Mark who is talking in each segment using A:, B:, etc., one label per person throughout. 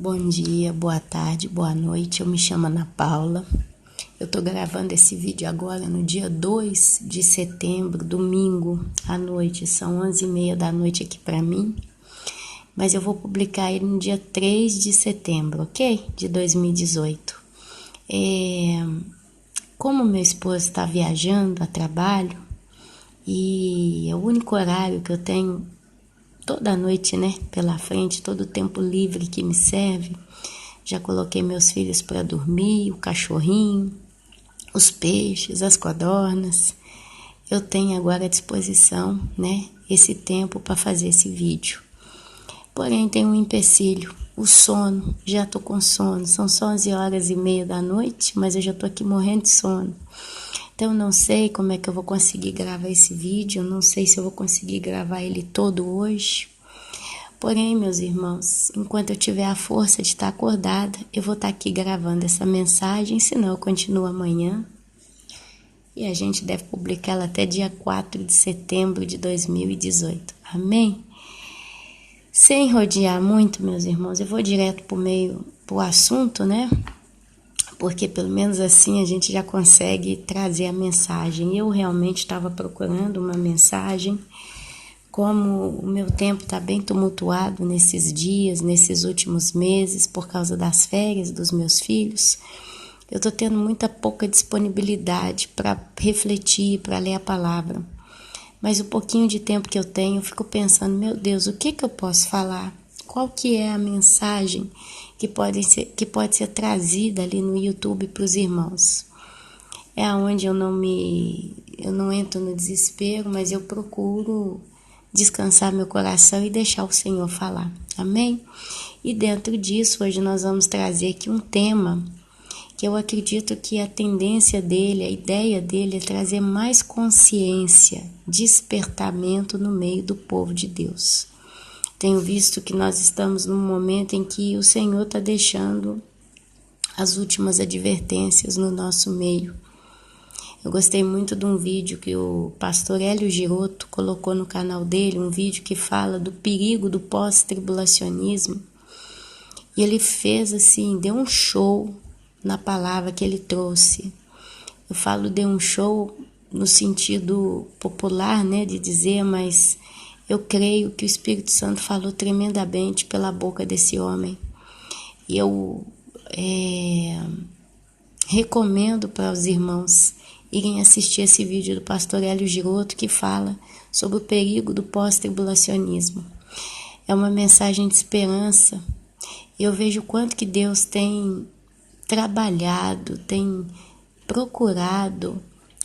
A: Bom dia, boa tarde, boa noite. Eu me chamo Ana Paula. Eu tô gravando esse vídeo agora no dia 2 de setembro, domingo à noite. São 11h30 da noite aqui pra mim. Mas eu vou publicar ele no dia 3 de setembro, ok? De 2018. Como meu esposo está viajando a trabalho e é o único horário que eu tenho toda a noite, né, pela frente, todo o tempo livre que me serve, já coloquei meus filhos para dormir, o cachorrinho, os peixes, as codornas. Eu tenho agora à disposição, né, esse tempo para fazer esse vídeo. Porém, tem um empecilho, o sono. Já tô com sono, são só 11h30 da noite, mas eu já tô aqui morrendo de sono. Então, não sei como é que eu vou conseguir gravar esse vídeo, não sei se eu vou conseguir gravar ele todo hoje. Porém, meus irmãos, enquanto eu tiver a força de estar acordada, eu vou estar aqui gravando essa mensagem, senão eu continuo amanhã. E a gente deve publicá-la até dia 4 de setembro de 2018. Amém? Sem rodear muito, meus irmãos, eu vou direto pro assunto, né? Porque pelo menos assim a gente já consegue trazer a mensagem. Eu realmente estava procurando uma mensagem. Como o meu tempo está bem tumultuado nesses dias, nesses últimos meses, por causa das férias dos meus filhos, eu estou tendo muita pouca disponibilidade para refletir, para ler a palavra. Mas o pouquinho de tempo que eu tenho, eu fico pensando, meu Deus, o que eu posso falar? Qual que é a mensagem que pode ser trazida ali no YouTube para os irmãos? É onde eu não entro no desespero, mas eu procuro descansar meu coração e deixar o Senhor falar. Amém? E dentro disso, hoje nós vamos trazer aqui um tema que eu acredito que a tendência dele, a ideia dele é trazer mais consciência, despertamento no meio do povo de Deus. Tenho visto que nós estamos num momento em que o Senhor está deixando as últimas advertências no nosso meio. Eu gostei muito de um vídeo que o pastor Hélio Giroto colocou no canal dele, um vídeo que fala do perigo do pós-tribulacionismo. E ele fez assim, deu um show na palavra que ele trouxe. Eu falo de um show no sentido popular, né, de dizer, mas eu creio que o Espírito Santo falou tremendamente pela boca desse homem. E eu recomendo para os irmãos irem assistir esse vídeo do pastor Hélio Giroto que fala sobre o perigo do pós-tribulacionismo. É uma mensagem de esperança. Eu vejo o quanto que Deus tem trabalhado, tem procurado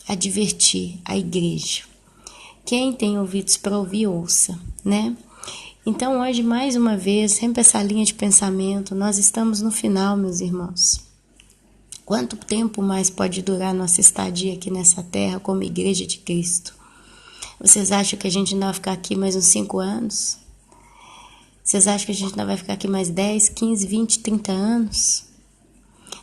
A: advertir a igreja. Quem tem ouvidos para ouvir, ouça, né? Então, hoje, mais uma vez, sempre essa linha de pensamento, nós estamos no final, meus irmãos. Quanto tempo mais pode durar nossa estadia aqui nessa terra como igreja de Cristo? Vocês acham que a gente ainda vai ficar aqui mais uns 5 anos? Vocês acham que a gente ainda vai ficar aqui mais 10, 15, 20, 30 anos?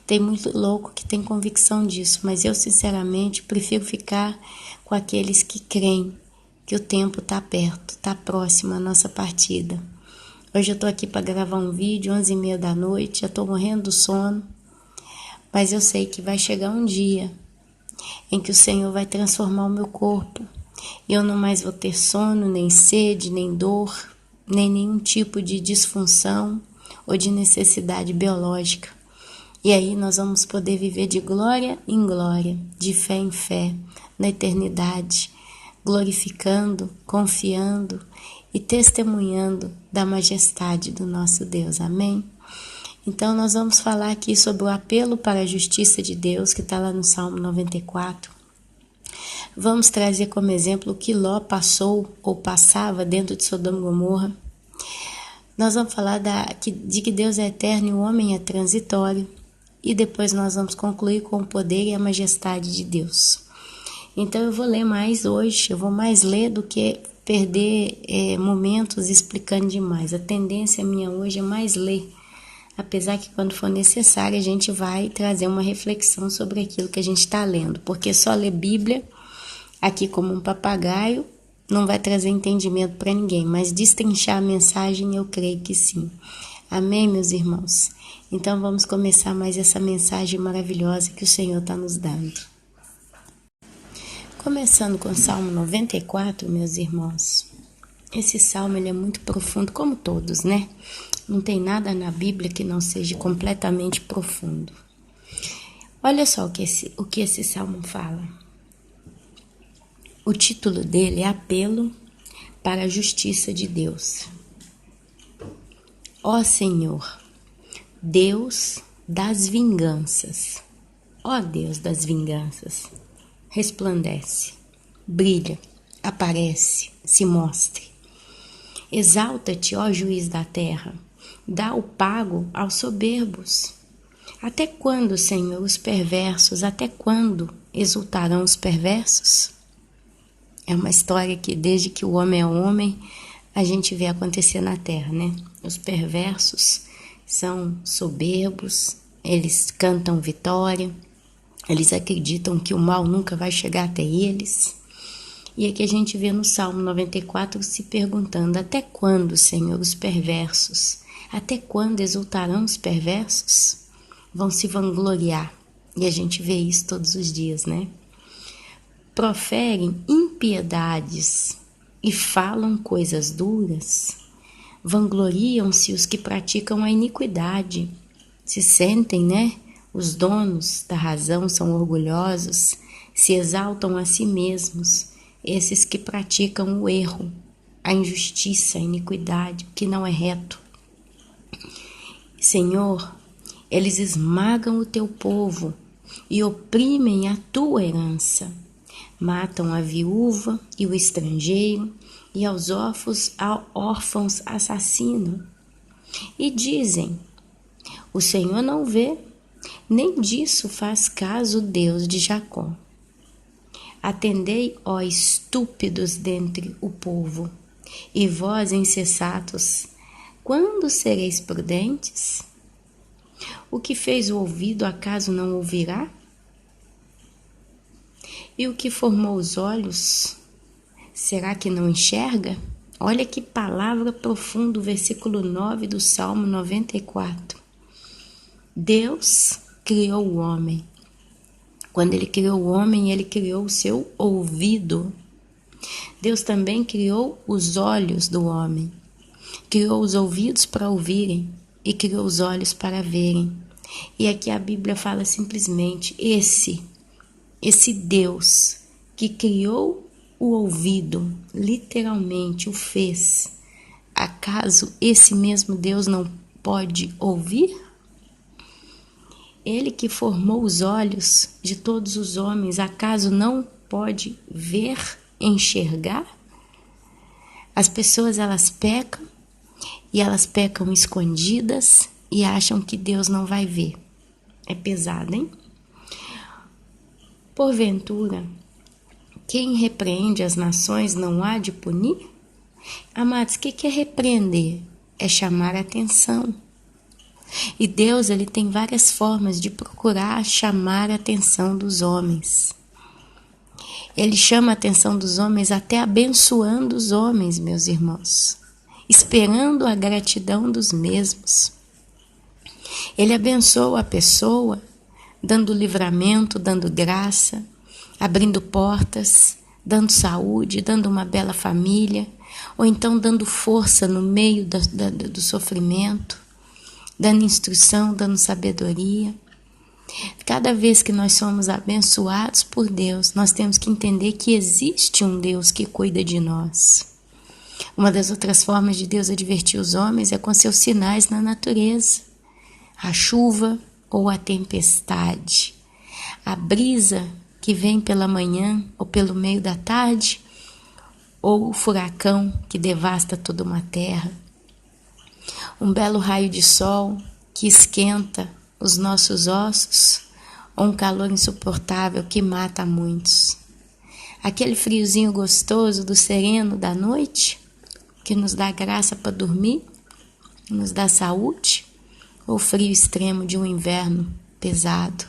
A: Tem muito louco que tem convicção disso, mas eu sinceramente prefiro ficar com aqueles que creem que o tempo está perto, está próximo à nossa partida. Hoje eu estou aqui para gravar um vídeo, 11h30 da noite, já estou morrendo do sono, mas eu sei que vai chegar um dia em que o Senhor vai transformar o meu corpo e eu não mais vou ter sono, nem sede, nem dor, nem nenhum tipo de disfunção ou de necessidade biológica. E aí nós vamos poder viver de glória em glória, de fé em fé, na eternidade, glorificando, confiando e testemunhando da majestade do nosso Deus. Amém? Então nós vamos falar aqui sobre o apelo para a justiça de Deus, que está lá no Salmo 94. Vamos trazer como exemplo o que Ló passou ou passava dentro de Sodoma e Gomorra. Nós vamos falar de que Deus é eterno e o homem é transitório. E depois nós vamos concluir com o poder e a majestade de Deus. Então eu vou ler mais hoje, eu vou mais ler do que perder momentos explicando demais. A tendência minha hoje é mais ler, apesar que quando for necessário a gente vai trazer uma reflexão sobre aquilo que a gente está lendo, porque só ler Bíblia aqui como um papagaio não vai trazer entendimento para ninguém, mas destrinchar a mensagem eu creio que sim. Amém, meus irmãos? Então vamos começar mais essa mensagem maravilhosa que o Senhor está nos dando. Começando com o Salmo 94, meus irmãos. Esse salmo ele é muito profundo, como todos, né? Não tem nada na Bíblia que não seja completamente profundo. Olha só o que esse salmo fala. O título dele é Apelo para a Justiça de Deus. Ó Senhor, Deus das vinganças, ó Deus das vinganças, resplandece, brilha, aparece, se mostre. Exalta-te, ó juiz da terra, dá o pago aos soberbos. Até quando, Senhor, os perversos, até quando exultarão os perversos? É uma história que desde que o homem é homem, a gente vê acontecer na terra, né? Os perversos são soberbos, eles cantam vitória, eles acreditam que o mal nunca vai chegar até eles. E aqui a gente vê no Salmo 94 se perguntando, até quando, Senhor, os perversos, até quando exultarão os perversos? Vão se vangloriar. E a gente vê isso todos os dias, né? Proferem impiedades e falam coisas duras, vangloriam-se os que praticam a iniquidade, se sentem, né? Os donos da razão são orgulhosos, se exaltam a si mesmos, esses que praticam o erro, a injustiça, a iniquidade, o que não é reto. Senhor, eles esmagam o teu povo e oprimem a tua herança. Matam a viúva e o estrangeiro, e aos órfãos assassinam. E dizem, o Senhor não vê, nem disso faz caso o Deus de Jacó. Atendei, ó estúpidos dentre o povo, e vós insensatos, quando sereis prudentes? O que fez o ouvido, acaso não ouvirá? E o que formou os olhos, será que não enxerga? Olha que palavra profunda, o versículo 9 do Salmo 94. Deus criou o homem. Quando ele criou o homem, ele criou o seu ouvido. Deus também criou os olhos do homem. Criou os ouvidos para ouvirem e criou os olhos para verem. E aqui a Bíblia fala simplesmente, esse Deus que criou o ouvido, literalmente o fez, acaso esse mesmo Deus não pode ouvir? Ele que formou os olhos de todos os homens, acaso não pode ver, enxergar? As pessoas elas pecam e elas pecam escondidas e acham que Deus não vai ver. É pesado, hein? Porventura, quem repreende as nações não há de punir? Amados, o que é repreender? É chamar a atenção. E Deus ele tem várias formas de procurar chamar a atenção dos homens. Ele chama a atenção dos homens até abençoando os homens, meus irmãos, esperando a gratidão dos mesmos. Ele abençoa a pessoa, dando livramento, dando graça, abrindo portas, dando saúde, dando uma bela família, ou então dando força no meio do sofrimento, dando instrução, dando sabedoria. Cada vez que nós somos abençoados por Deus, nós temos que entender que existe um Deus que cuida de nós. Uma das outras formas de Deus advertir os homens é com seus sinais na natureza. A chuva ou a tempestade, a brisa que vem pela manhã ou pelo meio da tarde, ou o furacão que devasta toda uma terra. Um belo raio de sol que esquenta os nossos ossos, ou um calor insuportável que mata muitos. Aquele friozinho gostoso do sereno da noite, que nos dá graça para dormir, nos dá saúde, ou o frio extremo de um inverno pesado.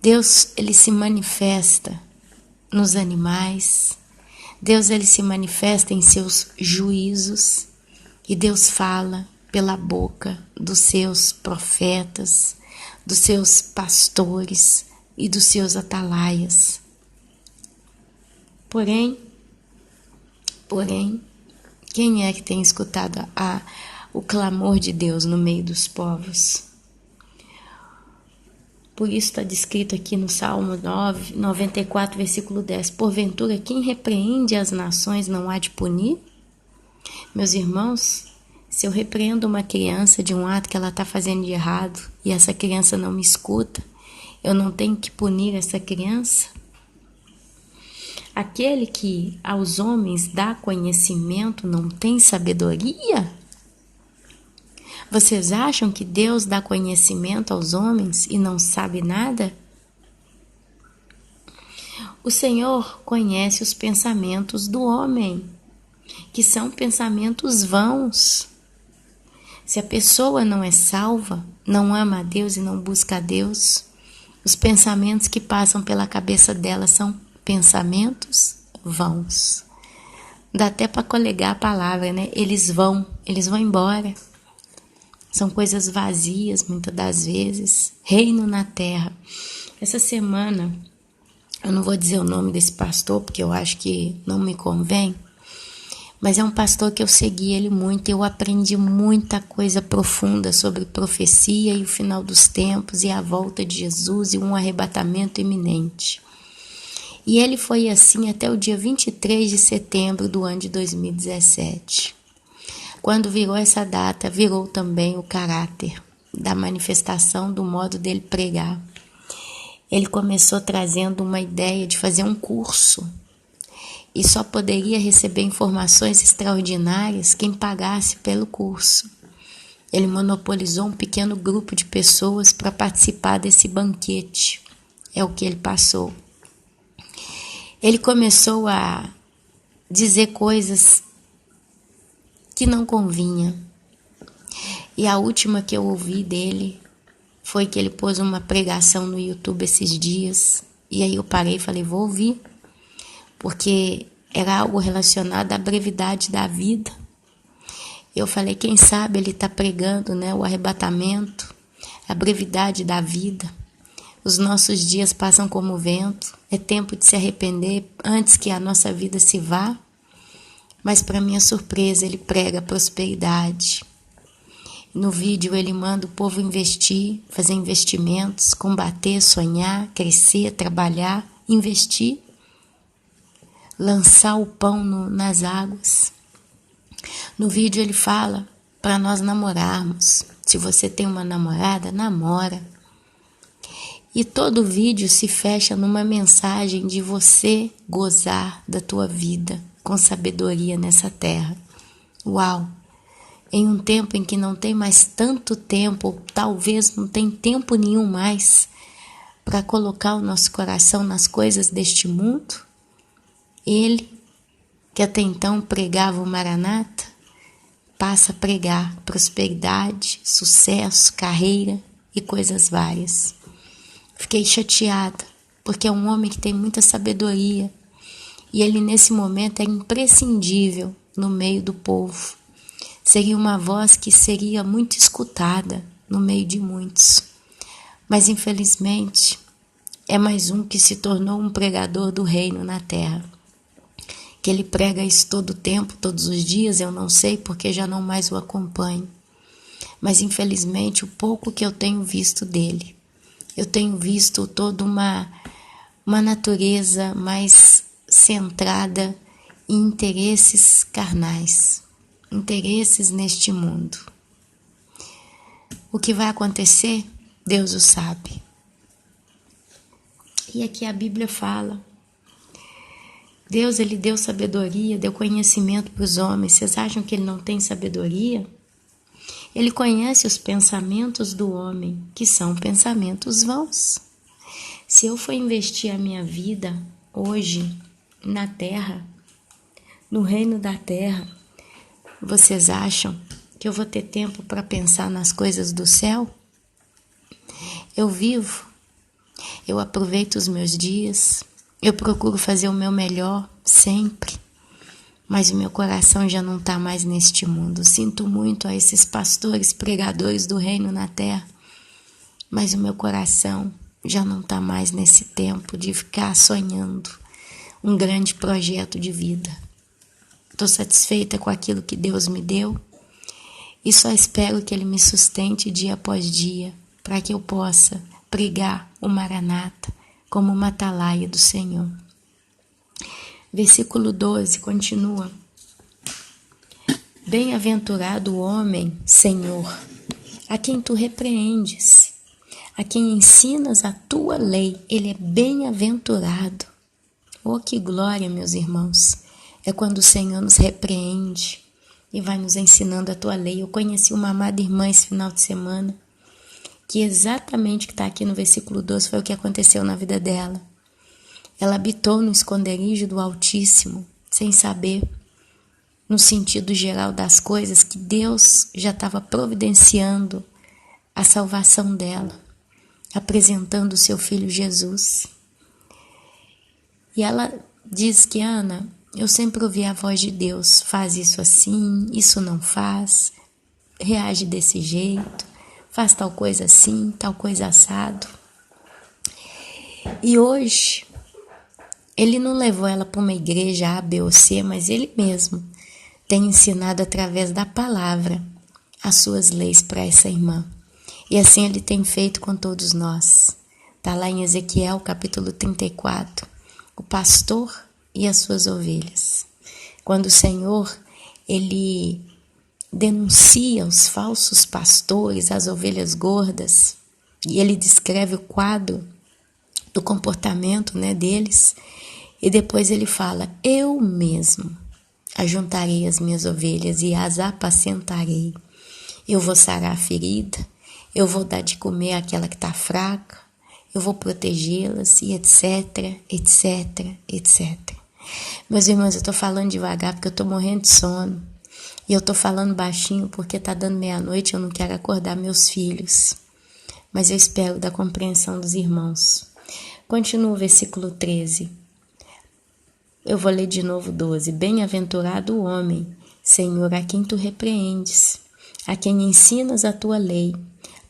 A: Deus, ele se manifesta nos animais, Deus, ele se manifesta em seus juízos, e Deus fala pela boca dos seus profetas, dos seus pastores e dos seus atalaias. Porém, quem é que tem escutado o clamor de Deus no meio dos povos? Por isso está descrito aqui no Salmo 94, versículo 10. Porventura, quem repreende as nações não há de punir? Meus irmãos, se eu repreendo uma criança de um ato que ela está fazendo de errado e essa criança não me escuta, eu não tenho que punir essa criança? Aquele que aos homens dá conhecimento não tem sabedoria? Vocês acham que Deus dá conhecimento aos homens e não sabe nada? O Senhor conhece os pensamentos do homem, que são pensamentos vãos. Se a pessoa não é salva, não ama a Deus e não busca a Deus, os pensamentos que passam pela cabeça dela são pensamentos vãos. Dá até para colegar a palavra, né? Eles vão embora. São coisas vazias, muitas das vezes. Reino na terra. Essa semana, eu não vou dizer o nome desse pastor, porque eu acho que não me convém, mas é um pastor que eu segui ele muito, eu aprendi muita coisa profunda sobre profecia e o final dos tempos e a volta de Jesus e um arrebatamento iminente. E ele foi assim até o dia 23 de setembro do ano de 2017. Quando virou essa data, virou também o caráter da manifestação do modo dele pregar. Ele começou trazendo uma ideia de fazer um curso e só poderia receber informações extraordinárias quem pagasse pelo curso. Ele monopolizou um pequeno grupo de pessoas para participar desse banquete. É o que ele passou. Ele começou a dizer coisas que não convinha. E a última que eu ouvi dele foi que ele pôs uma pregação no YouTube esses dias. E aí eu parei e falei, vou ouvir. Porque era algo relacionado à brevidade da vida. Eu falei, quem sabe ele está pregando, né, o arrebatamento, a brevidade da vida. Os nossos dias passam como vento. É tempo de se arrepender antes que a nossa vida se vá. Mas para minha surpresa ele prega prosperidade. No vídeo ele manda o povo investir, fazer investimentos, combater, sonhar, crescer, trabalhar, investir, lançar o pão nas águas. No vídeo ele fala para nós namorarmos. Se você tem uma namorada, namora. E todo o vídeo se fecha numa mensagem de você gozar da tua vida com sabedoria nessa terra. Uau! Em um tempo em que não tem mais tanto tempo, ou talvez não tem tempo nenhum mais para colocar o nosso coração nas coisas deste mundo, ele, que até então pregava o Maranata, passa a pregar prosperidade, sucesso, carreira e coisas várias. Fiquei chateada, porque é um homem que tem muita sabedoria e ele nesse momento é imprescindível no meio do povo. Seria uma voz que seria muito escutada no meio de muitos. Mas infelizmente é mais um que se tornou um pregador do reino na terra. Que ele prega isso todo o tempo, todos os dias, eu não sei porque já não mais o acompanho. Mas infelizmente o pouco que eu tenho visto dele, eu tenho visto toda uma natureza mais centrada em interesses carnais, interesses neste mundo. O que vai acontecer, Deus o sabe. E aqui a Bíblia fala, Deus ele deu sabedoria, deu conhecimento para os homens. Vocês acham que ele não tem sabedoria? Ele conhece os pensamentos do homem, que são pensamentos vãos. Se eu for investir a minha vida hoje na terra, no reino da terra, vocês acham que eu vou ter tempo para pensar nas coisas do céu? Eu vivo, eu aproveito os meus dias, eu procuro fazer o meu melhor sempre, mas o meu coração já não está mais neste mundo. Sinto muito a esses pastores, pregadores do reino na terra, mas o meu coração já não está mais nesse tempo de ficar sonhando um grande projeto de vida. Estou satisfeita com aquilo que Deus me deu e só espero que Ele me sustente dia após dia para que eu possa pregar o Maranata como uma atalaia do Senhor. Versículo 12 continua: Bem-aventurado o homem, Senhor, a quem tu repreendes, a quem ensinas a tua lei, ele é bem-aventurado. Oh, que glória, meus irmãos, é quando o Senhor nos repreende e vai nos ensinando a tua lei. Eu conheci uma amada irmã esse final de semana, que exatamente o que está aqui no versículo 12 foi o que aconteceu na vida dela. Ela habitou no esconderijo do Altíssimo, sem saber, no sentido geral das coisas, que Deus já estava providenciando a salvação dela, apresentando o seu filho Jesus. E ela diz que, Ana, eu sempre ouvi a voz de Deus, faz isso assim, isso não faz, reage desse jeito, faz tal coisa assim, tal coisa assado. E hoje, Ele não levou ela para uma igreja A, B ou C, mas Ele mesmo tem ensinado através da palavra as suas leis para essa irmã. E assim Ele tem feito com todos nós. Está lá em Ezequiel, capítulo 34, o pastor e as suas ovelhas. Quando o Senhor, Ele denuncia os falsos pastores, as ovelhas gordas, e Ele descreve o quadro do comportamento, deles, e depois Ele fala: eu mesmo ajuntarei as minhas ovelhas e as apacentarei. Eu vou sarar a ferida, eu vou dar de comer àquela que está fraca, eu vou protegê-las e etc, etc, etc. Meus irmãos, eu estou falando devagar porque eu estou morrendo de sono. E eu estou falando baixinho porque está dando meia-noite e eu não quero acordar meus filhos. Mas eu espero da compreensão dos irmãos. Continua o versículo 13. Eu vou ler de novo 12. Bem-aventurado o homem, Senhor, a quem tu repreendes, a quem ensinas a tua lei,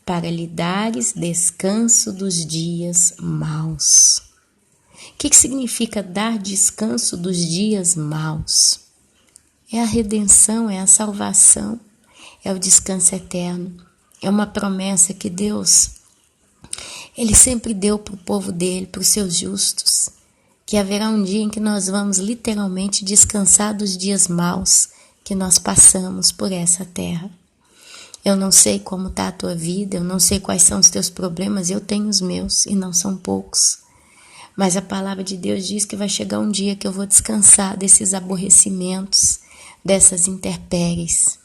A: para lhe dares descanso dos dias maus. O que significa dar descanso dos dias maus? É a redenção, é a salvação, é o descanso eterno. É uma promessa que Deus, Ele sempre deu para o povo dele, para os seus justos, que haverá um dia em que nós vamos literalmente descansar dos dias maus que nós passamos por essa terra. Eu não sei como está a tua vida, eu não sei quais são os teus problemas, eu tenho os meus e não são poucos. Mas a palavra de Deus diz que vai chegar um dia que eu vou descansar desses aborrecimentos, dessas intempéries.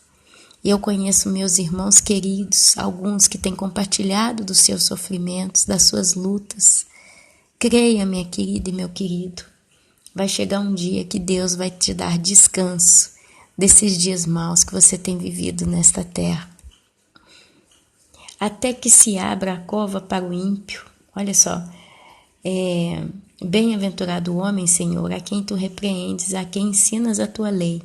A: E eu conheço meus irmãos queridos, alguns que têm compartilhado dos seus sofrimentos, das suas lutas. Creia, minha querida e meu querido, vai chegar um dia que Deus vai te dar descanso desses dias maus que você tem vivido nesta terra. Até que se abra a cova para o ímpio. Olha só, bem-aventurado o homem, Senhor, a quem tu repreendes, a quem ensinas a tua lei,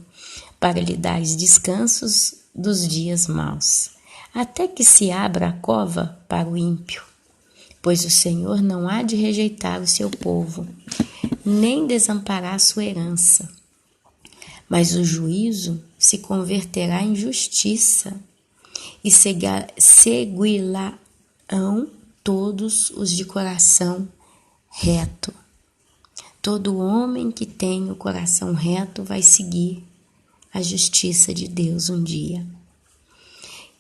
A: para lhe dares descansos dos dias maus. Até que se abra a cova para o ímpio, pois o Senhor não há de rejeitar o seu povo, nem desamparar a sua herança. Mas o juízo se converterá em justiça, e seguir-lão todos os de coração reto. Todo homem que tem o coração reto vai seguir a justiça de Deus um dia.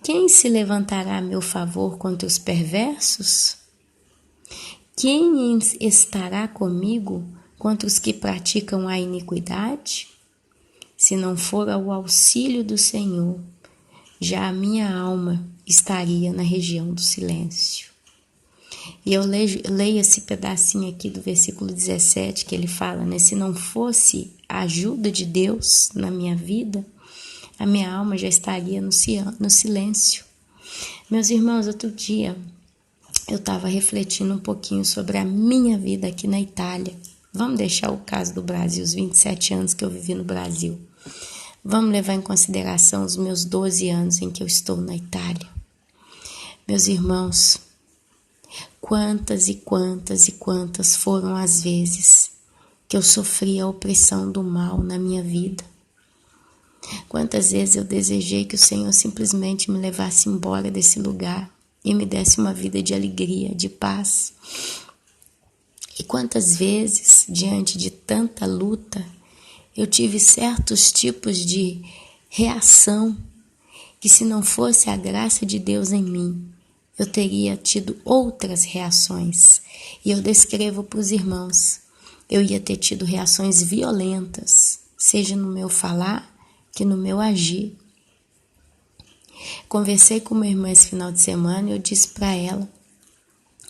A: Quem se levantará a meu favor contra os perversos? Quem estará comigo contra os que praticam a iniquidade? Se não for ao auxílio do Senhor, já a minha alma estaria na região do silêncio. E eu leio esse pedacinho aqui do versículo 17, que ele fala, se não fosse a ajuda de Deus na minha vida, a minha alma já estaria no silêncio. Meus irmãos, outro dia eu estava refletindo um pouquinho sobre a minha vida aqui na Itália. Vamos deixar o caso do Brasil, os 27 anos que eu vivi no Brasil. Vamos levar em consideração os meus 12 anos em que eu estou na Itália. Meus irmãos, quantas e quantas e quantas foram as vezes que eu sofri a opressão do mal na minha vida. Quantas vezes eu desejei que o Senhor simplesmente me levasse embora desse lugar e me desse uma vida de alegria, de paz. E quantas vezes, diante de tanta luta, eu tive certos tipos de reação que, se não fosse a graça de Deus em mim, eu teria tido outras reações. E eu descrevo para os irmãos, eu ia ter tido reações violentas, seja no meu falar, que no meu agir. Conversei com minha irmã esse final de semana e eu disse para ela,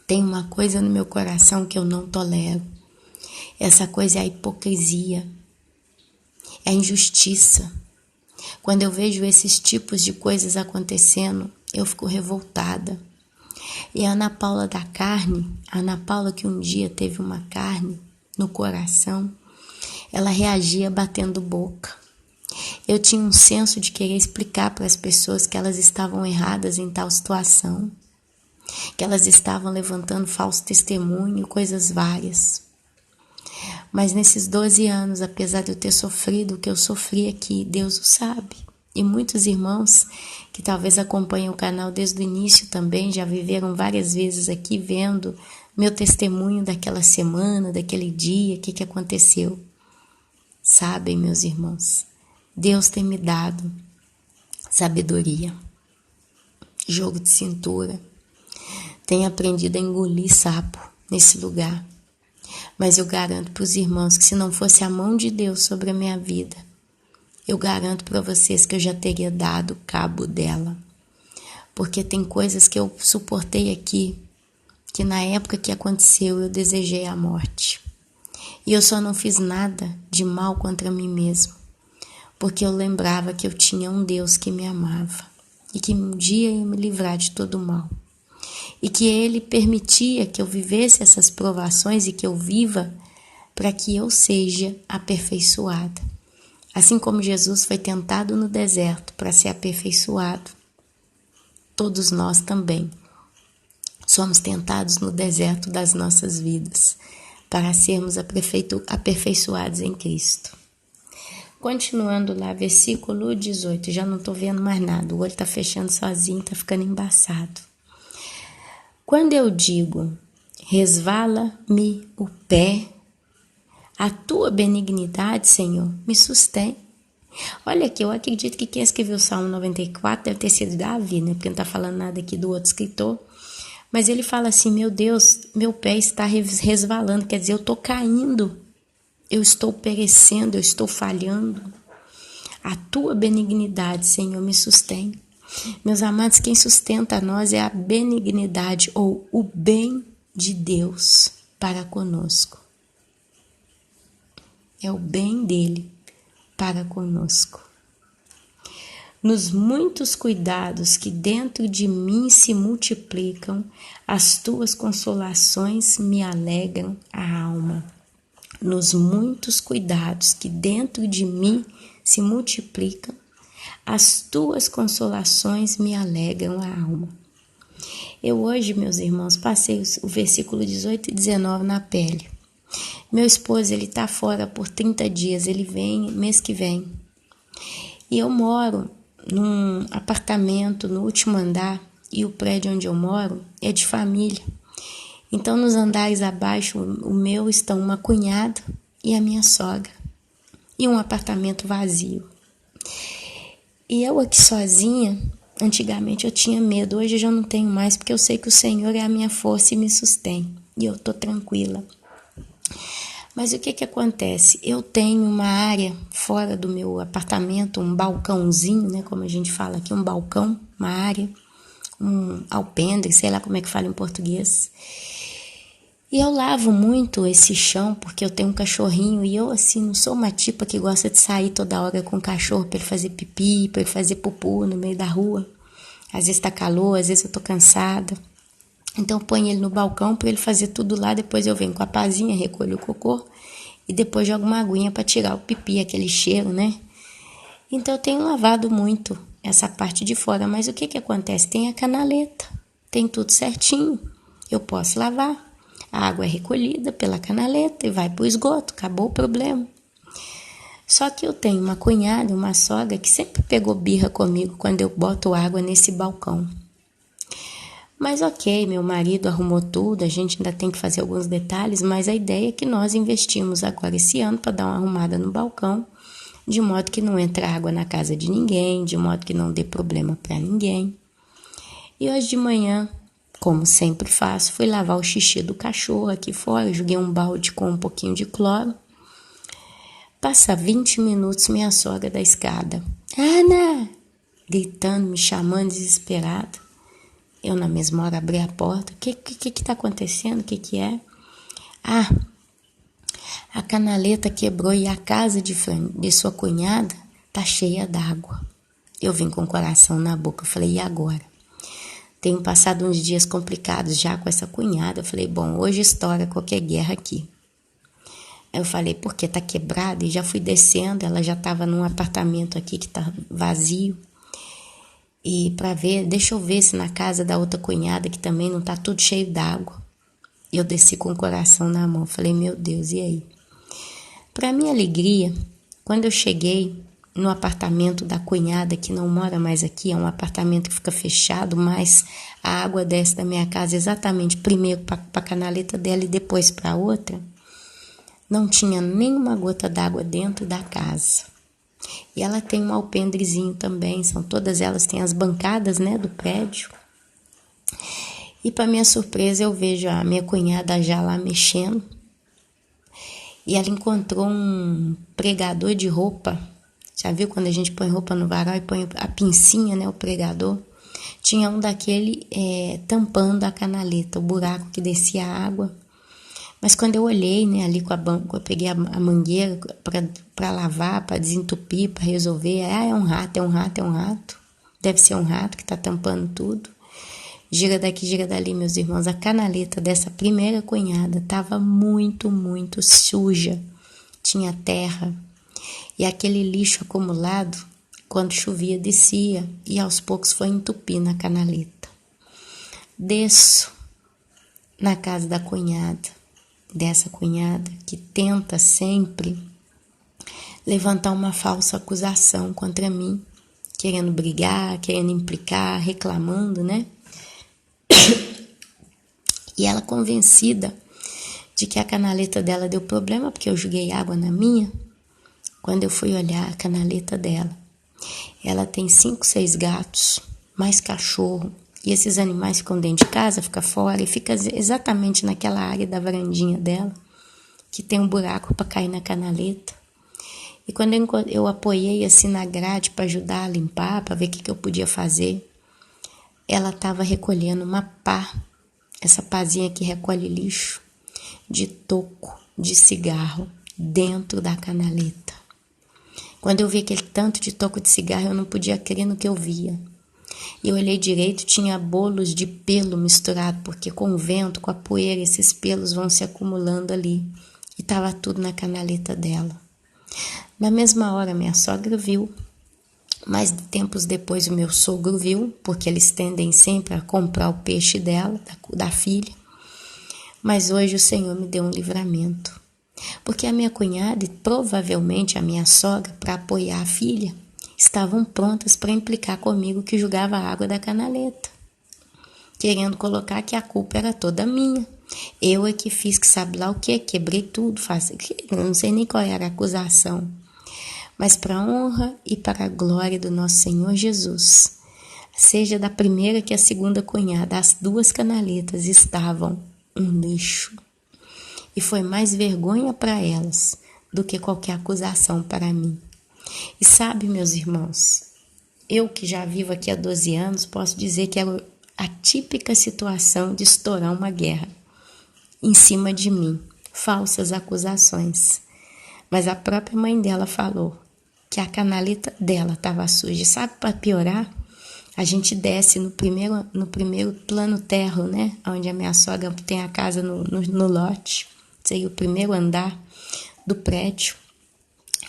A: tem uma coisa no meu coração que eu não tolero. Essa coisa é a hipocrisia, é a injustiça. Quando eu vejo esses tipos de coisas acontecendo, eu fico revoltada. E a Ana Paula da carne, a Ana Paula que um dia teve uma carne no coração, ela reagia batendo boca. Eu tinha um senso de querer explicar para as pessoas que elas estavam erradas em tal situação, que elas estavam levantando falso testemunho, coisas várias. Mas nesses 12 anos, apesar de eu ter sofrido o que eu sofri aqui, Deus o sabe. E muitos irmãos que talvez acompanhem o canal desde o início também, já viveram várias vezes aqui vendo meu testemunho daquela semana, daquele dia, o que aconteceu. Sabem, meus irmãos, Deus tem me dado sabedoria, jogo de cintura. Tenho aprendido a engolir sapo nesse lugar. Mas eu garanto para os irmãos que se não fosse a mão de Deus sobre a minha vida, eu garanto para vocês que eu já teria dado cabo dela. Porque tem coisas que eu suportei aqui, que na época que aconteceu eu desejei a morte. E eu só não fiz nada de mal contra mim mesmo, porque eu lembrava que eu tinha um Deus que me amava e que um dia ia me livrar de todo o mal. E que Ele permitia que eu vivesse essas provações e que eu viva para que eu seja aperfeiçoada. Assim como Jesus foi tentado no deserto para ser aperfeiçoado, todos nós também somos tentados no deserto das nossas vidas para sermos aperfeiçoados em Cristo. Continuando lá, versículo 18, já não estou vendo mais nada, o olho está fechando sozinho, está ficando embaçado. Quando eu digo, resvala-me o pé, a tua benignidade, Senhor, me sustém. Olha aqui, eu acredito que quem escreveu o Salmo 94 deve ter sido Davi, né? Porque não está falando nada aqui do outro escritor. Mas ele fala assim, meu Deus, meu pé está resvalando, quer dizer, eu estou caindo, eu estou perecendo, eu estou falhando. A tua benignidade, Senhor, me sustém. Meus amados, quem sustenta a nós é a benignidade ou o bem de Deus para conosco. É o bem dele para conosco. Nos muitos cuidados que dentro de mim se multiplicam, as tuas consolações me alegram a alma. Nos muitos cuidados que dentro de mim se multiplicam, as tuas consolações me alegram a alma. Eu hoje, meus irmãos, passei o versículo 18 e 19 na pele. Meu esposo, ele está fora por 30 dias, ele vem mês que vem. E eu moro num apartamento no último andar e o prédio onde eu moro é de família. Então, nos andares abaixo, o meu estão uma cunhada e a minha sogra. E um apartamento vazio. E eu aqui sozinha, antigamente eu tinha medo, hoje eu já não tenho mais, porque eu sei que o Senhor é a minha força e me sustém. E eu estou tranquila. Mas o que acontece? Eu tenho uma área fora do meu apartamento, um balcãozinho, né, como a gente fala aqui, um balcão, uma área, um alpendre, sei lá como é que fala em português. E eu lavo muito esse chão, porque eu tenho um cachorrinho e eu, assim, não sou uma tipa que gosta de sair toda hora com o cachorro para ele fazer pipi, para ele fazer pupu no meio da rua. Às vezes tá calor, às vezes eu tô cansada. Então eu ponho ele no balcão para ele fazer tudo lá, depois eu venho com a pazinha, recolho o cocô e depois jogo uma aguinha para tirar o pipi, aquele cheiro, né? Então eu tenho lavado muito essa parte de fora, mas o que que acontece? Tem a canaleta, tem tudo certinho, eu posso lavar. A água é recolhida pela canaleta e vai para o esgoto, acabou o problema. Só que eu tenho uma cunhada, uma sogra, que sempre pegou birra comigo quando eu boto água nesse balcão. Mas ok, meu marido arrumou tudo, a gente ainda tem que fazer alguns detalhes, mas a ideia é que nós investimos agora esse ano para dar uma arrumada no balcão, de modo que não entre água na casa de ninguém, de modo que não dê problema para ninguém. E hoje de manhã, como sempre faço, fui lavar o xixi do cachorro aqui fora, joguei um balde com um pouquinho de cloro. Passa 20 minutos minha sogra da escada. Ana! Gritando, me chamando desesperada. Eu na mesma hora abri a porta. O que tá acontecendo? O que é? Ah, a canaleta quebrou e a casa de sua cunhada tá cheia d'água. Eu vim com o coração na boca. Eu falei, e agora? Tenho passado uns dias complicados já com essa cunhada. Eu falei, bom, hoje estoura qualquer guerra aqui. Eu falei, porque tá quebrada? E já fui descendo, ela já estava num apartamento aqui que tá vazio. E para ver, deixa eu ver se na casa da outra cunhada, que também não tá tudo cheio d'água. Eu desci com o coração na mão, falei, meu Deus, e aí? Para minha alegria, quando eu cheguei no apartamento da cunhada, que não mora mais aqui, é um apartamento que fica fechado, mas a água desce da minha casa exatamente primeiro para a canaleta dela e depois para a outra, não tinha nenhuma gota d'água dentro da casa. E ela tem um alpendrezinho também, todas elas têm as bancadas, né, do prédio. E para minha surpresa eu vejo a minha cunhada já lá mexendo. E ela encontrou um pregador de roupa. Já viu quando a gente põe roupa no varal e põe a pincinha, né, o pregador? Tinha um daquele tampando a canaleta, o buraco que descia a água. Mas quando eu olhei, né, ali com a banca, eu peguei a mangueira para lavar, para desentupir, para resolver. É um rato, é um rato, é um rato. Deve ser um rato que está tampando tudo. Gira daqui, gira dali, meus irmãos. A canaleta dessa primeira cunhada estava muito, muito suja. Tinha terra. E aquele lixo acumulado, quando chovia, descia. E aos poucos foi entupindo a canaleta. Desço na casa da cunhada. Dessa cunhada que tenta sempre levantar uma falsa acusação contra mim, querendo brigar, querendo implicar, reclamando, né? E ela convencida de que a canaleta dela deu problema, porque eu joguei água na minha. Quando eu fui olhar a canaleta dela, ela tem 5, 6 gatos, mais cachorro. E esses animais ficam dentro de casa, ficam fora, e fica exatamente naquela área da varandinha dela, que tem um buraco para cair na canaleta. E quando eu apoiei assim na grade para ajudar a limpar, para ver o que eu podia fazer, ela estava recolhendo uma pá, essa pazinha que recolhe lixo, de toco de cigarro dentro da canaleta. Quando eu vi aquele tanto de toco de cigarro, eu não podia crer no que eu via. E eu olhei direito, tinha bolos de pelo misturado, porque com o vento, com a poeira, esses pelos vão se acumulando ali. E estava tudo na canaleta dela. Na mesma hora, minha sogra viu. Mas tempos depois o meu sogro viu, porque eles tendem sempre a comprar o peixe dela, da filha. Mas hoje o Senhor me deu um livramento. Porque a minha cunhada e provavelmente a minha sogra, para apoiar a filha, estavam prontas para implicar comigo que jogava a água da canaleta, querendo colocar que a culpa era toda minha. Eu é que fiz que sabe lá o que, quebrei tudo, eu não sei nem qual era a acusação. Mas para a honra e para a glória do nosso Senhor Jesus, seja da primeira que a segunda cunhada, as 2 canaletas estavam um lixo. E foi mais vergonha para elas do que qualquer acusação para mim. E sabe, meus irmãos, eu que já vivo aqui há 12 anos, posso dizer que era a típica situação de estourar uma guerra em cima de mim, falsas acusações. Mas a própria mãe dela falou que a canaleta dela estava suja. Sabe, para piorar, a gente desce no primeiro plano térreo, né? Onde a minha sogra tem a casa no lote. Seria o primeiro andar do prédio.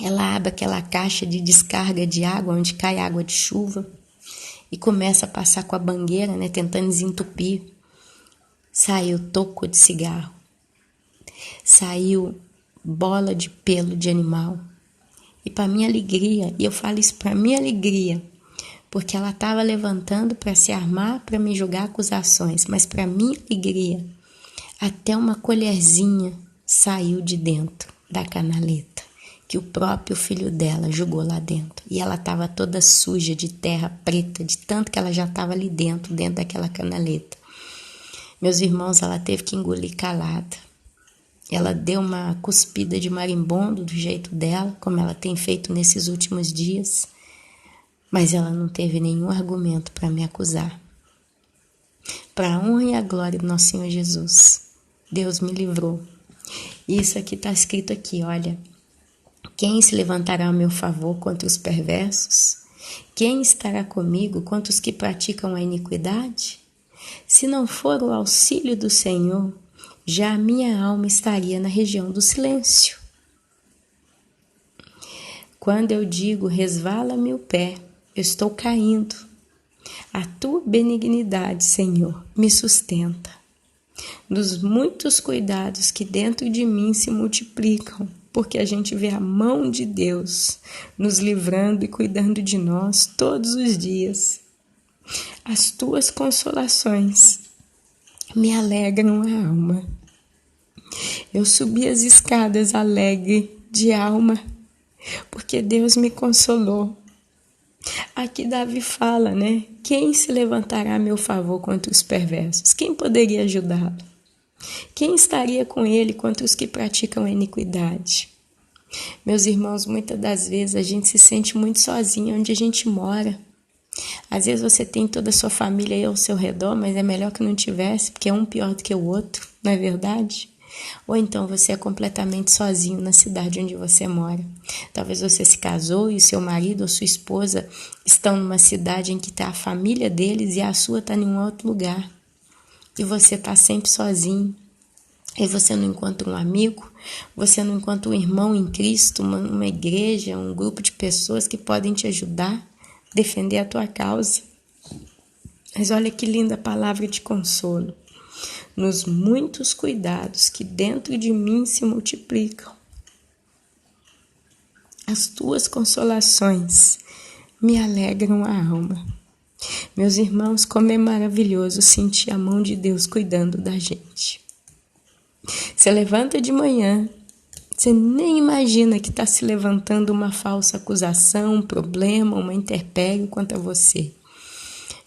A: ela abre aquela caixa de descarga de água, onde cai água de chuva, e começa a passar com a bangueira, né, tentando desentupir. Saiu toco de cigarro, saiu bola de pelo de animal. E para minha alegria, e eu falo isso para minha alegria, porque ela estava levantando para se armar, para me jogar acusações, mas para minha alegria, até uma colherzinha saiu de dentro da canaleta, que o próprio filho dela jogou lá dentro. E ela estava toda suja de terra preta, de tanto que ela já estava ali dentro daquela canaleta. Meus irmãos, ela teve que engolir calada. Ela deu uma cuspida de marimbondo do jeito dela, como ela tem feito nesses últimos dias, mas ela não teve nenhum argumento para me acusar. Para a honra e a glória do nosso Senhor Jesus, Deus me livrou. E isso aqui está escrito aqui, olha. Quem se levantará a meu favor contra os perversos? Quem estará comigo contra os que praticam a iniquidade? Se não for o auxílio do Senhor, já a minha alma estaria na região do silêncio. Quando eu digo, resvala-me o pé, eu estou caindo. A tua benignidade, Senhor, me sustenta. Dos muitos cuidados que dentro de mim se multiplicam, porque a gente vê a mão de Deus nos livrando e cuidando de nós todos os dias. As tuas consolações me alegram a alma. Eu subi as escadas alegre de alma, porque Deus me consolou. Aqui Davi fala, né? Quem se levantará a meu favor contra os perversos? Quem poderia ajudá-lo? Quem estaria com ele contra os que praticam a iniquidade? Meus irmãos, muitas das vezes a gente se sente muito sozinho onde a gente mora. Às vezes você tem toda a sua família aí ao seu redor, mas é melhor que não tivesse, porque é um pior do que o outro, não é verdade? Ou então você é completamente sozinho na cidade onde você mora. Talvez você se casou e o seu marido ou sua esposa estão numa cidade em que está a família deles e a sua está em um outro lugar. E você está sempre sozinho. E você não encontra um amigo, você não encontra um irmão em Cristo, uma igreja, um grupo de pessoas que podem te ajudar, defender a tua causa. Mas olha que linda palavra de consolo. Nos muitos cuidados que dentro de mim se multiplicam, as tuas consolações me alegram a alma. Meus irmãos, como é maravilhoso sentir a mão de Deus cuidando da gente. Você levanta de manhã, você nem imagina que está se levantando uma falsa acusação, um problema, uma intempérie contra você.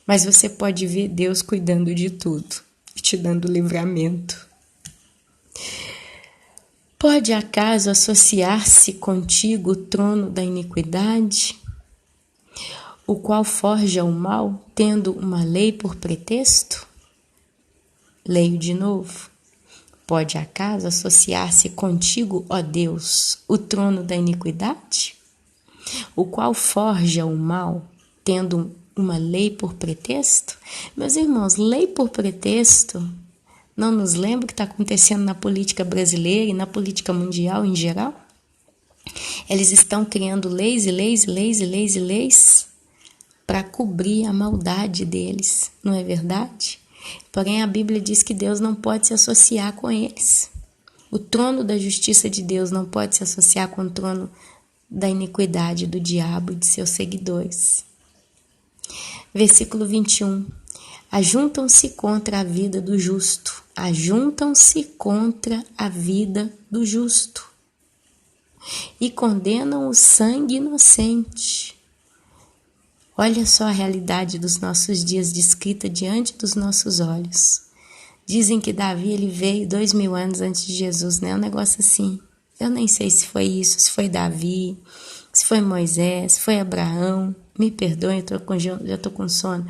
A: Mas você pode ver Deus cuidando de tudo e te dando livramento. Pode acaso associar-se contigo o trono da iniquidade, o qual forja o mal, tendo uma lei por pretexto? Leio de novo. Pode acaso associar-se contigo, ó Deus, o trono da iniquidade? O qual forja o mal, tendo uma lei por pretexto? Meus irmãos, lei por pretexto não nos lembra o que está acontecendo na política brasileira e na política mundial em geral? Eles estão criando leis e leis e leis e leis e leis para cobrir a maldade deles, não é verdade? Porém, a Bíblia diz que Deus não pode se associar com eles. O trono da justiça de Deus não pode se associar com o trono da iniquidade do diabo e de seus seguidores. Versículo 21. Ajuntam-se contra a vida do justo. Ajuntam-se contra a vida do justo. E condenam o sangue inocente. Olha só a realidade dos nossos dias descrita diante dos nossos olhos. Dizem que Davi ele veio 2000 anos antes de Jesus, né? Um negócio assim. Eu nem sei se foi isso, se foi Davi, se foi Moisés, se foi Abraão. Me perdoem, já estou com sono.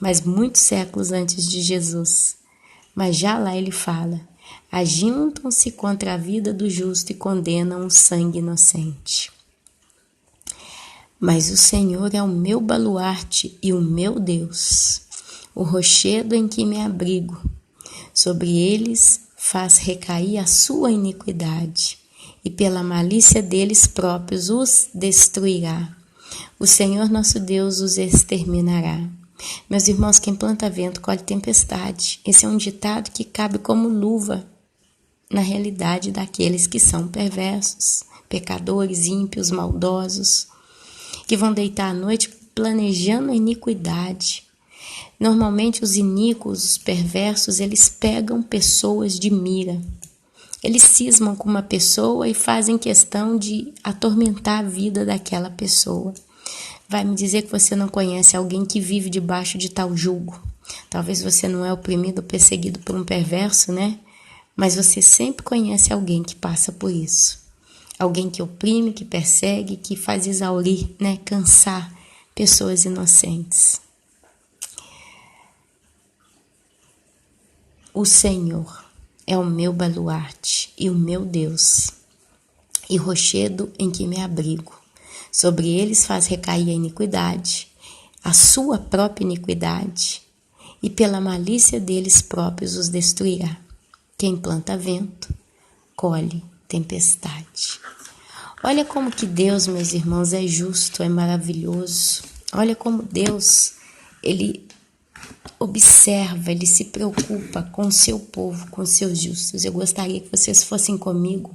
A: Mas muitos séculos antes de Jesus. Mas já lá ele fala: ajuntam-se contra a vida do justo e condenam o sangue inocente. Mas o Senhor é o meu baluarte e o meu Deus, o rochedo em que me abrigo. Sobre eles faz recair a sua iniquidade, e pela malícia deles próprios os destruirá. O Senhor nosso Deus os exterminará. Meus irmãos, quem planta vento colhe tempestade. Esse é um ditado que cabe como luva na realidade daqueles que são perversos, pecadores, ímpios, maldosos, que vão deitar à noite planejando a iniquidade. Normalmente os iníquos, os perversos, eles pegam pessoas de mira. Eles cismam com uma pessoa e fazem questão de atormentar a vida daquela pessoa. Vai me dizer que você não conhece alguém que vive debaixo de tal jugo. Talvez você não é oprimido ou perseguido por um perverso, né? Mas você sempre conhece alguém que passa por isso. Alguém que oprime, que persegue, que faz exaurir, né? Cansar pessoas inocentes. O Senhor é o meu baluarte e o meu Deus, e rochedo em que me abrigo. Sobre eles faz recair a iniquidade, a sua própria iniquidade, e pela malícia deles próprios os destruirá. Quem planta vento, colhe tempestade. Olha como que Deus, meus irmãos, é justo, é maravilhoso. Olha como Deus, Ele observa, Ele se preocupa com o seu povo, com os seus justos. Eu gostaria que vocês fossem comigo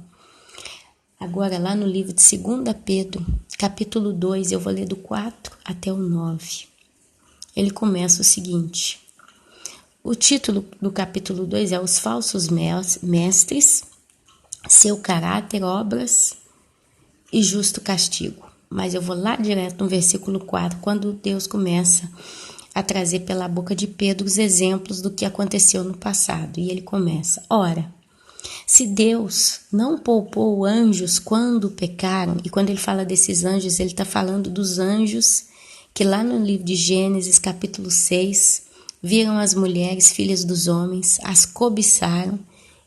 A: agora lá no livro de 2 Pedro, capítulo 2, eu vou ler do 4 até o 9. Ele começa o seguinte: o título do capítulo 2 é Os Falsos Mestres, Seu Caráter, Obras e Justo Castigo. Mas eu vou lá direto no versículo 4, quando Deus começa a trazer pela boca de Pedro os exemplos do que aconteceu no passado. E ele começa: ora, se Deus não poupou anjos quando pecaram, e quando ele fala desses anjos, ele está falando dos anjos que lá no livro de Gênesis, capítulo 6, viram as mulheres, filhas dos homens, as cobiçaram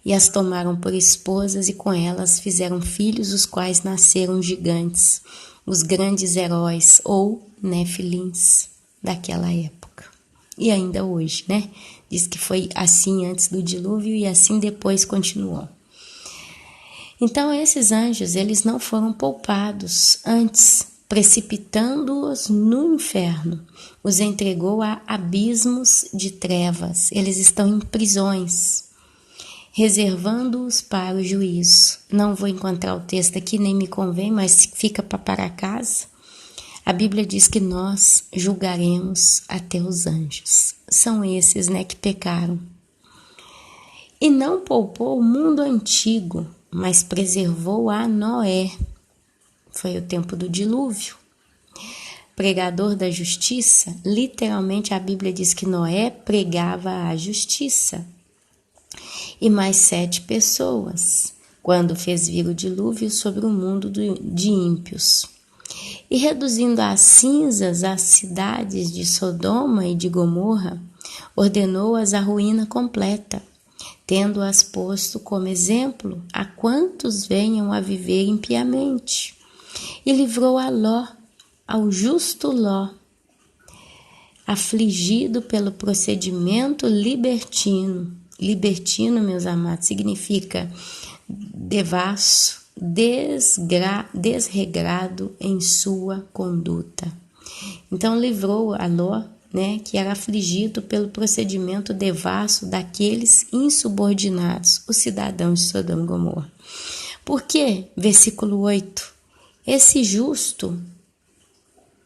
A: e as tomaram por esposas, e com elas fizeram filhos, os quais nasceram gigantes, os grandes heróis ou nefilins daquela época. E ainda hoje, né? Diz que foi assim antes do dilúvio e assim depois continuou. Então esses anjos, eles não foram poupados, antes, precipitando-os no inferno, os entregou a abismos de trevas. Eles estão em prisões, reservando-os para o juízo. Não vou encontrar o texto aqui, nem me convém, mas fica para casa. A Bíblia diz que nós julgaremos até os anjos. São esses, né, que pecaram. E não poupou o mundo antigo, mas preservou a Noé. Foi o tempo do dilúvio. Pregador da justiça, literalmente a Bíblia diz que Noé pregava a justiça. E mais 7 pessoas, quando fez vir o dilúvio sobre o mundo de ímpios. E reduzindo a cinzas as cidades de Sodoma e de Gomorra, ordenou-as à ruína completa, tendo-as posto como exemplo a quantos venham a viver impiamente. E livrou a Ló, ao justo Ló, afligido pelo procedimento libertino. Libertino, meus amados, significa devasso, desregrado em sua conduta. Então livrou a Ló, né, que era afligido pelo procedimento devasso daqueles insubordinados, os cidadãos de Sodoma e Gomorra. Por quê? Versículo 8. Esse justo,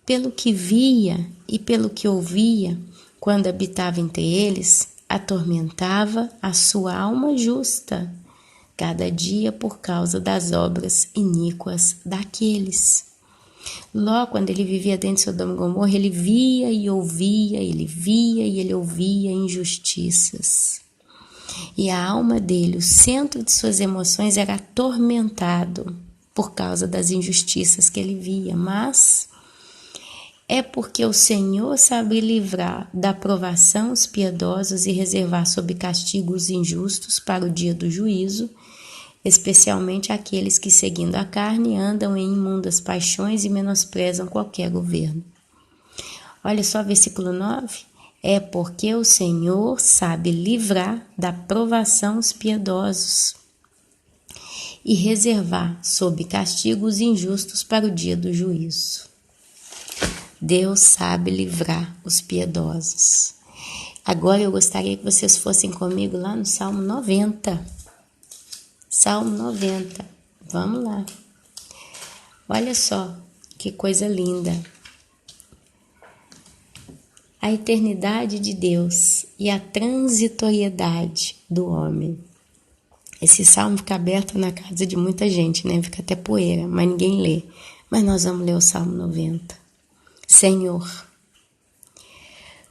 A: pelo que via e pelo que ouvia, quando habitava entre eles, atormentava a sua alma justa, cada dia por causa das obras iníquas daqueles. Ló, quando ele vivia dentro de Sodoma e Gomorra, ele via e ouvia, ele via e ele ouvia injustiças. E a alma dele, o centro de suas emoções, era atormentado por causa das injustiças que ele via. Mas é porque o Senhor sabe livrar da provação os piedosos e reservar sob castigo os injustos para o dia do juízo, especialmente aqueles que, seguindo a carne, andam em imundas paixões e menosprezam qualquer governo. Olha só, versículo 9. É porque o Senhor sabe livrar da provação os piedosos e reservar sob castigo os injustos para o dia do juízo. Deus sabe livrar os piedosos. Agora eu gostaria que vocês fossem comigo lá no Salmo 90. Salmo 90. Vamos lá. Olha só que coisa linda. A eternidade de Deus e a transitoriedade do homem. Esse salmo fica aberto na casa de muita gente, né? Fica até poeira, mas ninguém lê. Mas nós vamos ler o Salmo 90. Senhor,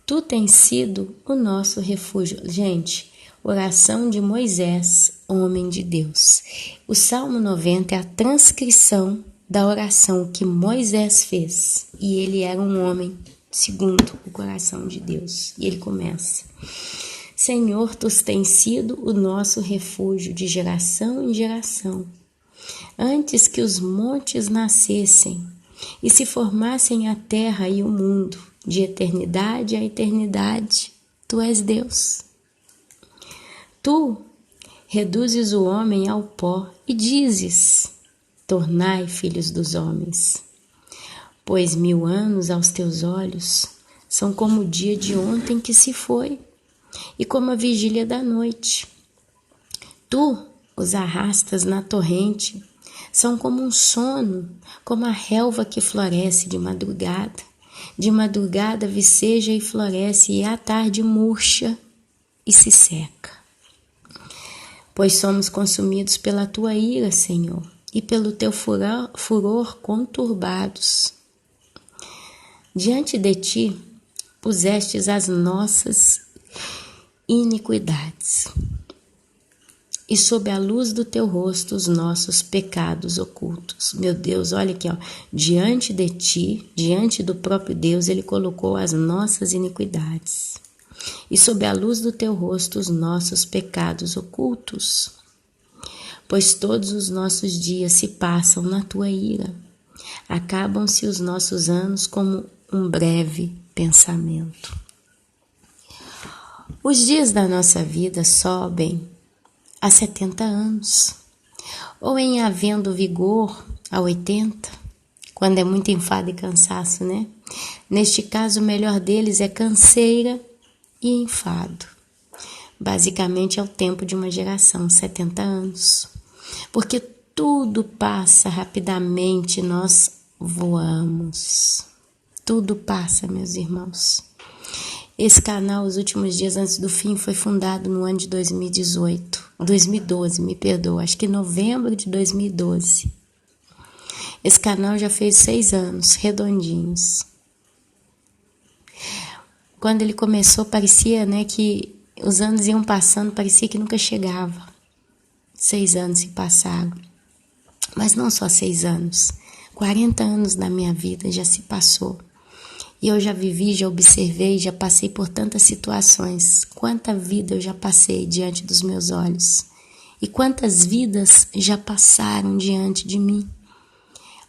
A: Tu tens sido o nosso refúgio. Gente, oração de Moisés, homem de Deus. O Salmo 90 é a transcrição da oração que Moisés fez. E ele era um homem segundo o coração de Deus. E ele começa: Senhor, Tu tens sido o nosso refúgio de geração em geração. Antes que os montes nascessem e se formassem a terra e o mundo, de eternidade a eternidade, Tu és Deus. Tu reduzes o homem ao pó e dizes: tornai filhos dos homens. Pois 1000 anos aos Teus olhos são como o dia de ontem que se foi, e como a vigília da noite. Tu os arrastas na torrente, são como um sono, como a relva que floresce de madrugada. De madrugada viceja e floresce, e à tarde murcha e se seca. Pois somos consumidos pela Tua ira, Senhor, e pelo Teu furor conturbados. Diante de Ti pusestes as nossas iniquidades, e sob a luz do Teu rosto os nossos pecados ocultos. Meu Deus, olha aqui, ó. Diante de Ti, diante do próprio Deus, Ele colocou as nossas iniquidades. E sob a luz do Teu rosto os nossos pecados ocultos. Pois todos os nossos dias se passam na Tua ira. Acabam-se os nossos anos como um breve pensamento. Os dias da nossa vida sobem a 70 anos, ou em havendo vigor a 80, quando é muito enfado e cansaço, né? Neste caso, o melhor deles é canseira e enfado. Basicamente é o tempo de uma geração, 70 anos. Porque tudo passa rapidamente, nós voamos. Tudo passa, meus irmãos. Esse canal, Os Últimos Dias Antes do Fim, foi fundado no ano de 2012, me perdoa, acho que novembro de 2012. Esse canal já fez 6 anos, redondinhos. Quando ele começou, parecia, né, que os anos iam passando, parecia que nunca chegava. 6 anos se passaram. Mas não só 6 anos, 40 anos da minha vida já se passou. E eu já vivi, já observei, já passei por tantas situações. Quanta vida eu já passei diante dos meus olhos. E quantas vidas já passaram diante de mim.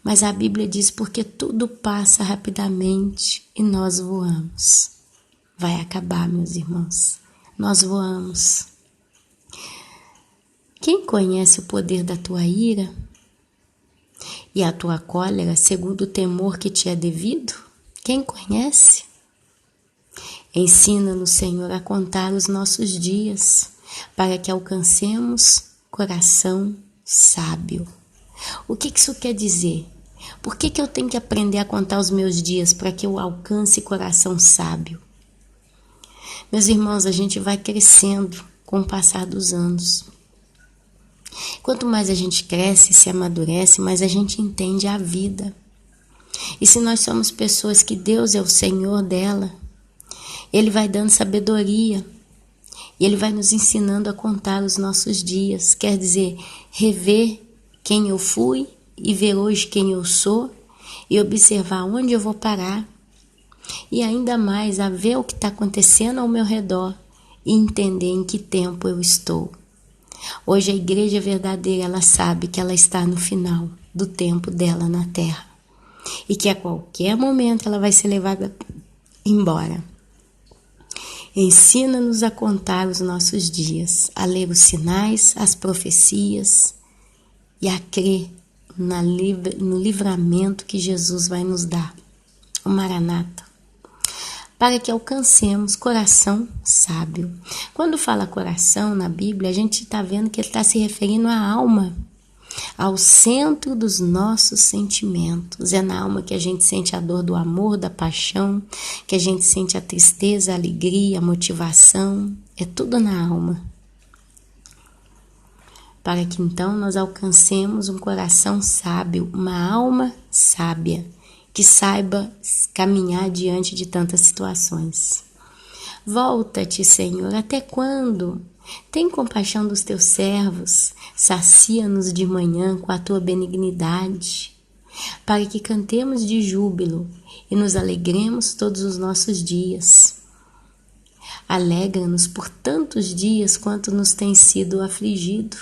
A: Mas a Bíblia diz, porque tudo passa rapidamente e nós voamos. Vai acabar, meus irmãos. Nós voamos. Quem conhece o poder da tua ira e a tua cólera, segundo o temor que te é devido? Quem conhece? Ensina-nos, Senhor, a contar os nossos dias, para que alcancemos coração sábio. O que isso quer dizer? Por que eu tenho que aprender a contar os meus dias para que eu alcance coração sábio? Meus irmãos, a gente vai crescendo com o passar dos anos. Quanto mais a gente cresce, se amadurece, mais a gente entende a vida. E se nós somos pessoas que Deus é o Senhor dela, Ele vai dando sabedoria e Ele vai nos ensinando a contar os nossos dias. Quer dizer, rever quem eu fui e ver hoje quem eu sou e observar onde eu vou parar. E ainda mais a ver o que está acontecendo ao meu redor e entender em que tempo eu estou. Hoje a igreja verdadeira, ela sabe que ela está no final do tempo dela na terra. E que a qualquer momento ela vai ser levada embora. Ensina-nos a contar os nossos dias, a ler os sinais, as profecias e a crer no livramento que Jesus vai nos dar, o Maranata, para que alcancemos coração sábio. Quando fala coração na Bíblia, a gente está vendo que ele está se referindo à alma, ao centro dos nossos sentimentos. É na alma que a gente sente a dor do amor, da paixão, que a gente sente a tristeza, a alegria, a motivação. É tudo na alma. Para que então nós alcancemos um coração sábio, uma alma sábia, que saiba caminhar diante de tantas situações. Volta-te, Senhor, até quando? Tem compaixão dos teus servos, sacia-nos de manhã com a tua benignidade, para que cantemos de júbilo e nos alegremos todos os nossos dias. Alegra-nos por tantos dias quanto nos tem sido afligido,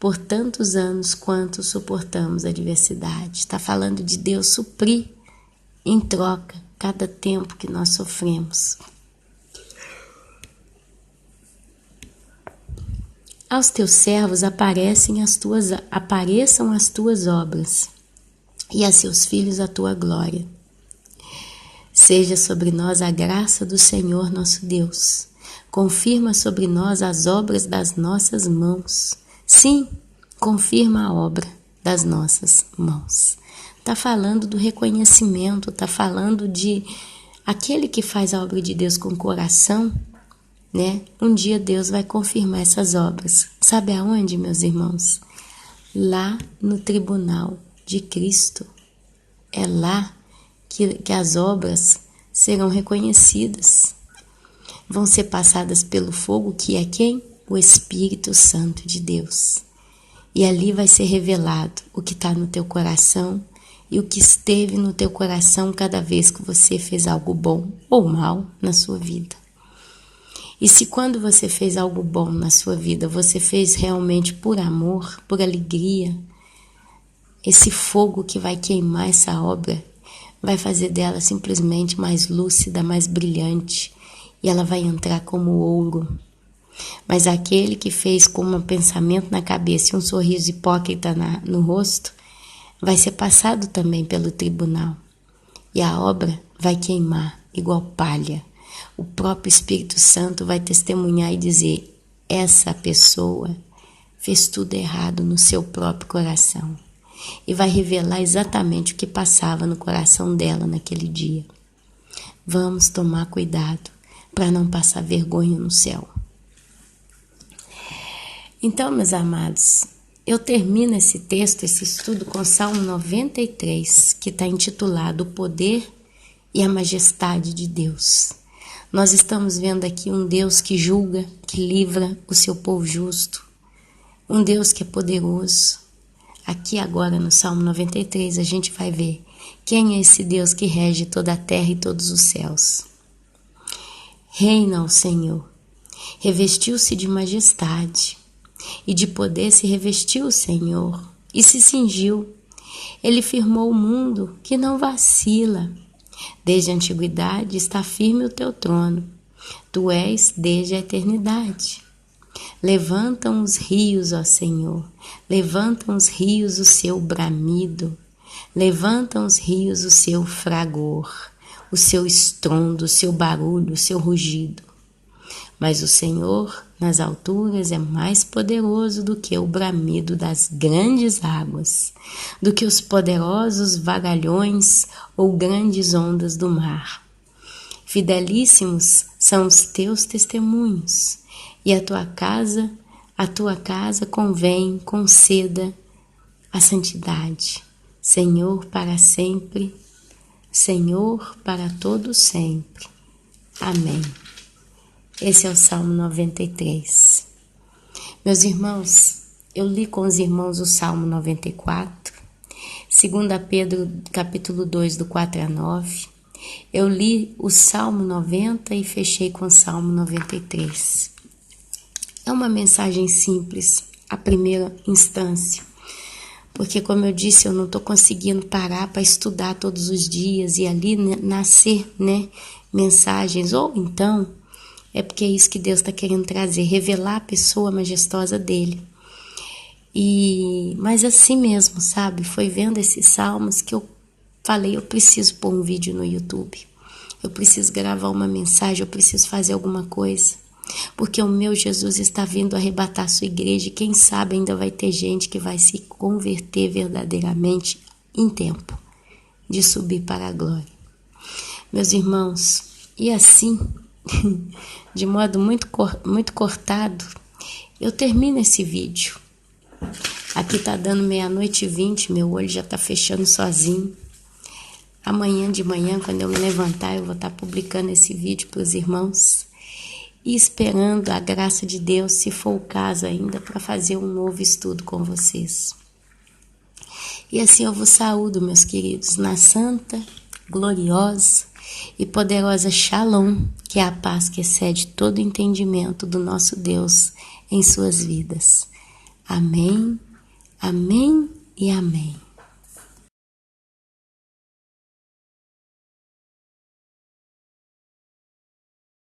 A: por tantos anos quanto suportamos a adversidade. Está falando de Deus suprir em troca cada tempo que nós sofremos. Aos teus servos apareçam as tuas obras, e a seus filhos a tua glória. Seja sobre nós a graça do Senhor nosso Deus. Confirma sobre nós as obras das nossas mãos. Sim, confirma a obra das nossas mãos. Está falando do reconhecimento, está falando de aquele que faz a obra de Deus com o coração, né? Um dia Deus vai confirmar essas obras. Sabe aonde, meus irmãos? Lá no tribunal de Cristo. É lá que as obras serão reconhecidas. Vão ser passadas pelo fogo, que é quem? O Espírito Santo de Deus. E ali vai ser revelado o que está no teu coração e o que esteve no teu coração cada vez que você fez algo bom ou mal na sua vida. E se quando você fez algo bom na sua vida, você fez realmente por amor, por alegria, esse fogo que vai queimar essa obra vai fazer dela simplesmente mais lúcida, mais brilhante, e ela vai entrar como ouro. Mas aquele que fez com um pensamento na cabeça e um sorriso hipócrita no rosto, vai ser passado também pelo tribunal. E a obra vai queimar igual palha. O próprio Espírito Santo vai testemunhar e dizer: essa pessoa fez tudo errado no seu próprio coração. E vai revelar exatamente o que passava no coração dela naquele dia. Vamos tomar cuidado para não passar vergonha no céu. Então, meus amados, eu termino esse texto, esse estudo, com o Salmo 93, que está intitulado O Poder e a Majestade de Deus. Nós estamos vendo aqui um Deus que julga, que livra o seu povo justo, um Deus que é poderoso. Aqui agora no Salmo 93 a gente vai ver quem é esse Deus que rege toda a terra e todos os céus. Reina o Senhor, revestiu-se de majestade, e de poder se revestiu o Senhor, e se cingiu. Ele firmou o mundo que não vacila. Desde a antiguidade está firme o teu trono. Tu és desde a eternidade. Levantam os rios, ó Senhor, levantam os rios o seu bramido, levantam os rios o seu fragor, o seu estrondo, o seu barulho, o seu rugido. Mas o Senhor, nas alturas, é mais poderoso do que o bramido das grandes águas, do que os poderosos vagalhões ou grandes ondas do mar. Fidelíssimos são os teus testemunhos, e a tua casa conceda a santidade. Senhor, para sempre, Senhor, para todo sempre. Amém. Esse é o Salmo 93. Meus irmãos, eu li com os irmãos o Salmo 94, 2 Pedro, capítulo 2, do 4 a 9. Eu li o Salmo 90 e fechei com o Salmo 93. É uma mensagem simples, a primeira instância, porque, como eu disse, eu não estou conseguindo parar para estudar todos os dias e ali nascer, mensagens, ou então é porque é isso que Deus está querendo trazer, revelar a pessoa majestosa dele. Mas assim mesmo, sabe? Foi vendo esses salmos que eu falei, eu preciso pôr um vídeo no YouTube. Eu preciso gravar uma mensagem, eu preciso fazer alguma coisa. Porque o meu Jesus está vindo arrebatar a sua igreja e quem sabe ainda vai ter gente que vai se converter verdadeiramente em tempo de subir para a glória. Meus irmãos, e assim, de modo muito cortado, eu termino esse vídeo. Aqui tá dando 00:20, meu olho já tá fechando sozinho. Amanhã de manhã, quando eu me levantar, eu vou estar publicando esse vídeo para os irmãos e esperando a graça de Deus, se for o caso ainda, para fazer um novo estudo com vocês. E assim eu vos saúdo, meus queridos, na santa, gloriosa e poderosa Shalom, que é a paz que excede todo entendimento do nosso Deus em suas vidas. Amém, amém e amém.